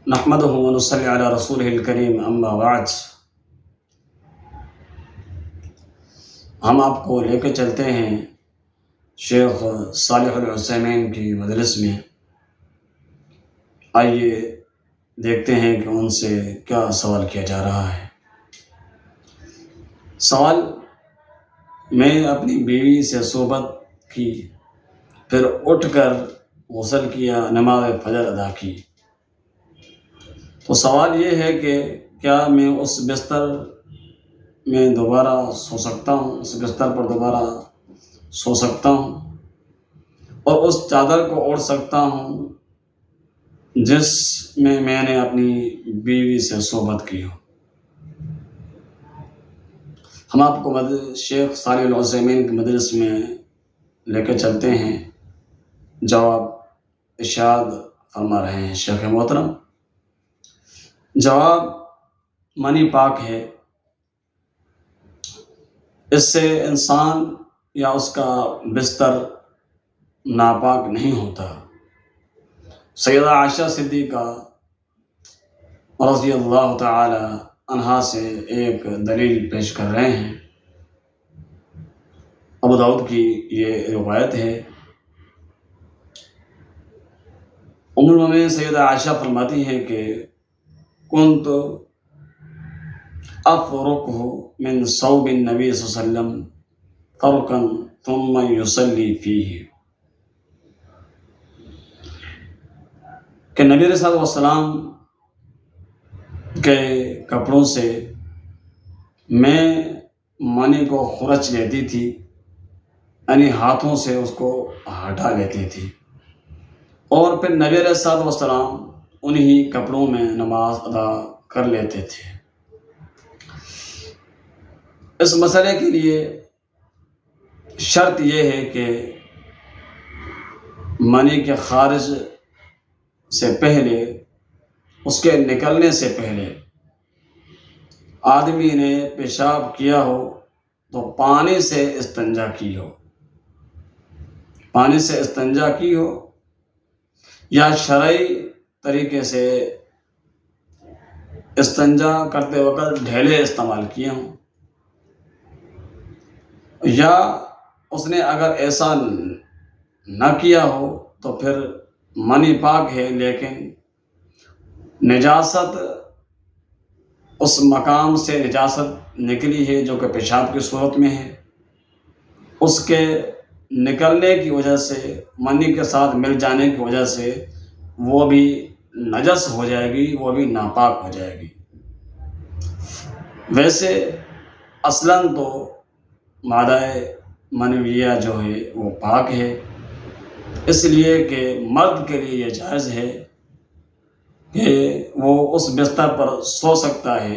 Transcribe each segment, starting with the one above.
نحمده ونصلي على رسوله الكريم اما بعد۔ ہم آپ کو لے کے چلتے ہیں شیخ صالح العثیمین کی مجلس میں۔ آئیے دیکھتے ہیں کہ ان سے کیا سوال کیا جا رہا ہے۔ سوال: میں اپنی بیوی سے صحبت کی، پھر اٹھ کر غسل کیا، نماز فجر ادا کی، تو سوال یہ ہے کہ کیا میں اس بستر میں دوبارہ سو سکتا ہوں، اس بستر پر دوبارہ سو سکتا ہوں اور اس چادر کو اوڑھ سکتا ہوں جس میں میں نے اپنی بیوی سے صحبت کی ہو؟ ہم آپ کو شیخ صالح العثیمین کی مجلس میں لے کے چلتے ہیں۔ جواب ارشاد فرما رہے ہیں شیخ محترم۔ جواب: منی پاک ہے، اس سے انسان یا اس کا بستر ناپاک نہیں ہوتا۔ سیدہ عائشہ صدیقہ رضی اللہ تعالی عنہا سے ایک دلیل پیش کر رہے ہیں۔ ابو داؤد کی یہ روایت ہے۔ ام المومنین سیدہ عائشہ فرماتی ہیں کہ کنت افرکہ من ثوب النبی صلی اللہ علیہ وسلم فرقا ثم یصلی فیہ، کہ نبی علیہ الصلوۃ والسلام کے کپڑوں سے میں منی کو خرچ لیتی تھی، یعنی ہاتھوں سے اس کو ہٹا لیتی تھی، اور پھر نبی علیہ الصلوۃ والسلام انہی کپڑوں میں نماز ادا کر لیتے تھے۔ اس مسئلے کے لیے شرط یہ ہے کہ منی کے خارج سے پہلے، اس کے نکلنے سے پہلے آدمی نے پیشاب کیا ہو تو پانی سے استنجا کی ہو، پانی سے استنجا کی ہو، یا شرعی طریقے سے استنجا کرتے وقت ڈھیلے استعمال کیے ہوں، یا اس نے اگر ایسا نہ کیا ہو تو پھر منی پاک ہے، لیکن نجاست اس مقام سے نجاست نکلی ہے جو کہ پیشاب کی صورت میں ہے، اس کے نکلنے کی وجہ سے، منی کے ساتھ مل جانے کی وجہ سے وہ بھی نجس ہو جائے گی، وہ بھی ناپاک ہو جائے گی۔ ویسے اصلاً تو مادہ منویہ جو ہے وہ پاک ہے، اس لیے کہ مرد کے لیے یہ جائز ہے کہ وہ اس بستر پر سو سکتا ہے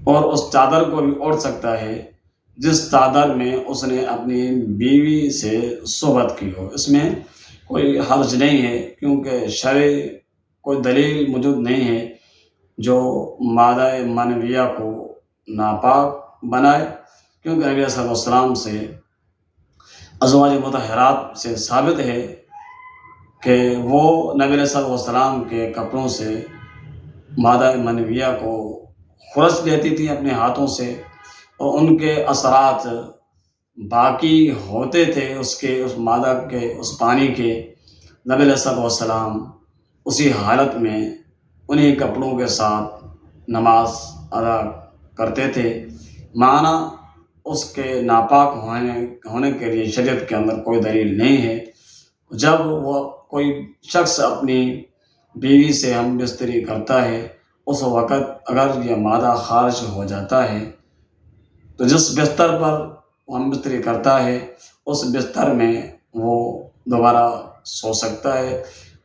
اور اس چادر کو بھی اوڑھ سکتا ہے جس چادر میں اس نے اپنی بیوی سے صحبت کی ہو۔ اس میں کوئی حرج نہیں ہے، کیونکہ شرعی کوئی دلیل موجود نہیں ہے جو مادہ منویہ کو ناپاک بنائے، کیونکہ نبی صلی اللہ علیہ وسلم سے، ازواج مطہرات سے ثابت ہے کہ وہ نبی صلی اللہ علیہ وسلم کے کپڑوں سے مادہ منویہ کو خرچ لیتی تھی اپنے ہاتھوں سے، اور ان کے اثرات باقی ہوتے تھے اس مادہ کے، اس پانی کے۔ نبی علیہ الصلوۃ والسلام اسی حالت میں انہی کپڑوں کے ساتھ نماز ادا کرتے تھے۔ معنی اس کے ناپاک ہونے کے لیے شریعت کے اندر کوئی دلیل نہیں ہے۔ جب وہ کوئی شخص اپنی بیوی سے ہم بستری کرتا ہے، اس وقت اگر یہ مادہ خارج ہو جاتا ہے تو جس بستر پر وہ ہم بستری کرتا ہے اس بستر میں وہ دوبارہ سو سکتا ہے،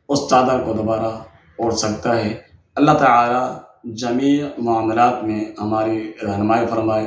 اس چادر کو دوبارہ اوڑھ سکتا ہے۔ اللہ تعالی جمیع معاملات میں ہماری رہنمائی فرمائے۔